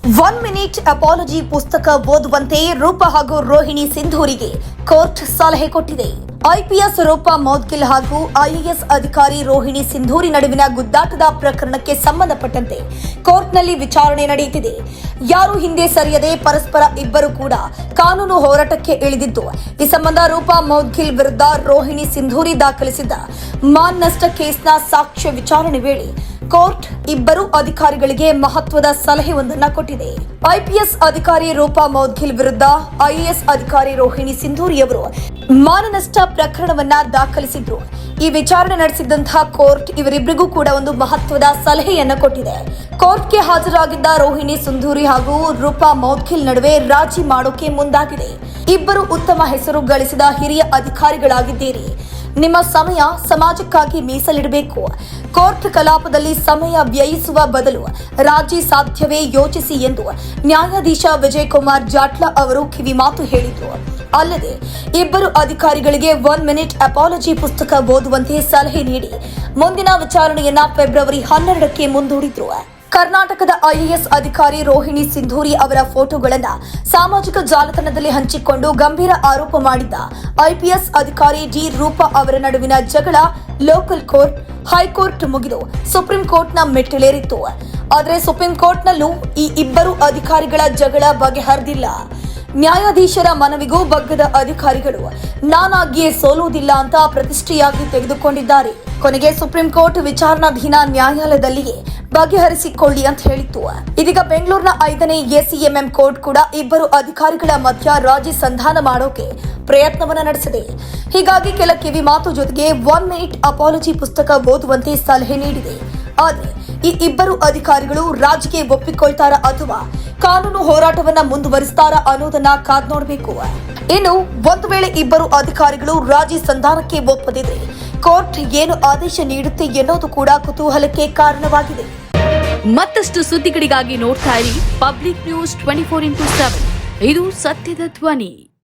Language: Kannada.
1 ಮಿನಿಟ್ ಅಪಾಲಜಿ ಪುಸ್ತಕ ಓದುವಂತೆ ರೂಪಾ ಹಾಗೂ ರೋಹಿಣಿ ಸಿಂಧೂರಿಗೆ ಕೋರ್ಟ್ ಸಲಹೆ ಕೊಟ್ಟಿದೆ. ಐಪಿಎಸ್ ರೂಪಾ ಮೌದ್ಗಿಲ್ ಹಾಗೂ ಐಎಎಸ್ ಅಧಿಕಾರಿ ರೋಹಿಣಿ ಸಿಂಧೂರಿ ನಡುವಿನ ಗುದ್ದಾಟದ ಪ್ರಕರಣಕ್ಕೆ ಸಂಬಂಧಪಟ್ಟಂತೆ ಕೋರ್ಟ್ನಲ್ಲಿ ವಿಚಾರಣೆ ನಡೆಯುತ್ತಿದೆ. ಯಾರು ಹಿಂದೆ ಸರಿಯದೆ ಪರಸ್ಪರ ಇಬ್ಬರು ಕೂಡ ಕಾನೂನು ಹೋರಾಟಕ್ಕೆ ಇಳಿದಿದ್ದು, ಈ ಸಂಬಂಧ ರೂಪಾ ಮೌದ್ಗಿಲ್ ವಿರುದ್ಧ ರೋಹಿಣಿ ಸಿಂಧೂರಿ ದಾಖಲಿಸಿದ್ದ ಮಾನನಷ್ಟ ಕೇಸ್ನ ಸಾಕ್ಷ್ಯ ವಿಚಾರಣೆ ವೇಳೆ ಕೋರ್ಟ್ ಇಬ್ಬರು ಅಧಿಕಾರಿಗಳಿಗೆ ಮಹತ್ವದ ಸಲಹೆಯೊಂದನ್ನು ಕೊಟ್ಟಿದೆ. ಐಪಿಎಸ್ ಅಧಿಕಾರಿ ರೂಪಾ ಮೌದ್ಗಿಲ್ ವಿರುದ್ಧ ಐಎಎಸ್ ಅಧಿಕಾರಿ ರೋಹಿಣಿ ಸಿಂಧೂರಿ ಅವರು ಮಾನನಷ್ಟ ಪ್ರಕರಣವನ್ನ ದಾಖಲಿಸಿದ್ರು. ಈ ವಿಚಾರಣೆ ನಡೆಸಿದಂತಹ ಕೋರ್ಟ್ ಇವರಿಬ್ಬರಿಗೂ ಕೂಡ ಒಂದು ಮಹತ್ವದ ಸಲಹೆಯನ್ನ ಕೊಟ್ಟಿದೆ. ಕೋರ್ಟ್ಗೆ ಹಾಜರಾಗಿದ್ದ ರೋಹಿಣಿ ಸಿಂಧೂರಿ ಹಾಗೂ ರೂಪಾ ಮೌದ್ಗಿಲ್ ನಡುವೆ ರಾಜಿ ಮಾಡೋಕೆ ಮುಂದಾಗಿದೆ. ಇಬ್ಬರು ಉತ್ತಮ ಹೆಸರು ಗಳಿಸಿದ ಹಿರಿಯ ಅಧಿಕಾರಿಗಳಾಗಿದ್ದೀರಿ. ನಿಮ್ಮ ಸಮಯ ಸಮಾಜಕ್ಕಾಗಿ ಮೀಸಲಿಡಬೇಕು. ಕೋರ್ಟ್ ಕಲಾಪದಲ್ಲಿ ಸಮಯ ವ್ಯಯಿಸುವ ಬದಲು ರಾಜಿ ಸಾಧ್ಯವೇ ಯೋಚಿಸಿ ಎಂದು ನ್ಯಾಯಾಧೀಶ ವಿಜಯ್ ಕುಮಾರ್ ಜಾಟ್ಲಾ ಅವರು ಕಿವಿಮಾತು ಹೇಳಿದರು. ಅಲ್ಲದೆ ಇಬ್ಬರು ಅಧಿಕಾರಿಗಳಿಗೆ 1 ಮಿನಿಟ್ ಅಪಾಲಜಿ ಪುಸ್ತಕ ಓದುವಂತೆ ಸಲಹೆ ನೀಡಿ ಮುಂದಿನ ವಿಚಾರಣೆಯನ್ನ ಫೆಬ್ರವರಿ 12ಕ್ಕೆ ಮುಂದೂಡಿದ್ರು. ಕರ್ನಾಟಕದ ಐಎಎಸ್ ಅಧಿಕಾರಿ ರೋಹಿಣಿ ಸಿಂಧೂರಿ ಅವರ ಫೋಟೋಗಳನ್ನು ಸಾಮಾಜಿಕ ಜಾಲತಾಣದಲ್ಲಿ ಹಂಚಿಕೊಂಡು ಗಂಭೀರ ಆರೋಪ ಮಾಡಿದ್ದ ಐಪಿಎಸ್ ಅಧಿಕಾರಿ ಡಿ ರೂಪಾ ಅವರ ನಡುವಿನ ಜಗಳ ಲೋಕಲ್ ಕೋರ್ಟ್, ಹೈಕೋರ್ಟ್ ಮುಗಿದು ಸುಪ್ರೀಂ ಕೋರ್ಟ್ನ ಮೆಟ್ಟಿಲೇರಿತ್ತು. ಆದರೆ ಸುಪ್ರೀಂ ಕೋರ್ಟ್ನಲ್ಲೂ ಈ ಇಬ್ಬರು ಅಧಿಕಾರಿಗಳ ಜಗಳ ಬಗೆಹರಿದಿಲ್ಲ. ನ್ಯಾಯಾಧೀಶರ ಮನವಿಗೂ ಬಗ್ಗದ ಅಧಿಕಾರಿಗಳು ನಾನಾಗಿಯೇ ಸೋಲುವುದಿಲ್ಲ ಅಂತ ಪ್ರತಿಷ್ಠೆಯಾಗಿ ತೆಗೆದುಕೊಂಡಿದ್ದಾರೆ. ಕೊನೆಗೆ ಸುಪ್ರೀಂ ಕೋರ್ಟ್ ವಿಚಾರಣಾಧೀನ ನ್ಯಾಯಾಲಯದಲ್ಲಿಯೇ ಬಗೆಹರಿಸಿಕೊಳ್ಳಿ ಅಂತ ಹೇಳಿತ್ತು. ಇದೀಗ ಬೆಂಗಳೂರಿನ 5ನೇ ಎಸಿಎಂಎಂ ಕೋರ್ಟ್ ಕೂಡ ಇಬ್ಬರು ಅಧಿಕಾರಿಗಳ ಮಧ್ಯ ರಾಜಿ ಸಂಧಾನ ಮಾಡೋಕೆ ಪ್ರಯತ್ನವನ್ನ ನಡೆಸಿದೆ. ಹೀಗಾಗಿ ಕೆಲ ಕಿವಿ ಮಾತು ಜೊತೆಗೆ 1 ಮಿನಿಟ್ ಅಪಾಲಜಿ ಪುಸ್ತಕ ಓದುವಂತೆ ಸಲಹೆ ನೀಡಿದೆ. ಆದರೆ ಈ ಇಬ್ಬರು ಅಧಿಕಾರಿಗಳು ರಾಜಿಗೆ ಒಪ್ಪಿಕೊಳ್ತಾರ ಅಥವಾ ಕಾನೂನು ಹೋರಾಟವನ್ನ ಮುಂದುವರಿಸ್ತಾರ ಅನ್ನೋದನ್ನ ಕಾದ್ ನೋಡಬೇಕು. ಇನ್ನು ಒಂದು ವೇಳೆ ಇಬ್ಬರು ಅಧಿಕಾರಿಗಳು ರಾಜಿ ಸಂಧಾನಕ್ಕೆ ಒಪ್ಪದಿದ್ರೆ ಕೋರ್ಟ್ ಏನು ಆದೇಶ ನೀಡುತ್ತೆ ಎನ್ನುವುದು ಕೂಡ ಕುತೂಹಲಕ್ಕೆ ಕಾರಣವಾಗಿದೆ. ಮತ್ತಷ್ಟು ಸುದ್ದಿಗಳಿಗಾಗಿ ನೋಡ್ತಾ ಇರಿ ಪಬ್ಲಿಕ್ ನ್ಯೂಸ್ 24x7. ಇದು ಸತ್ಯದ ಧ್ವನಿ.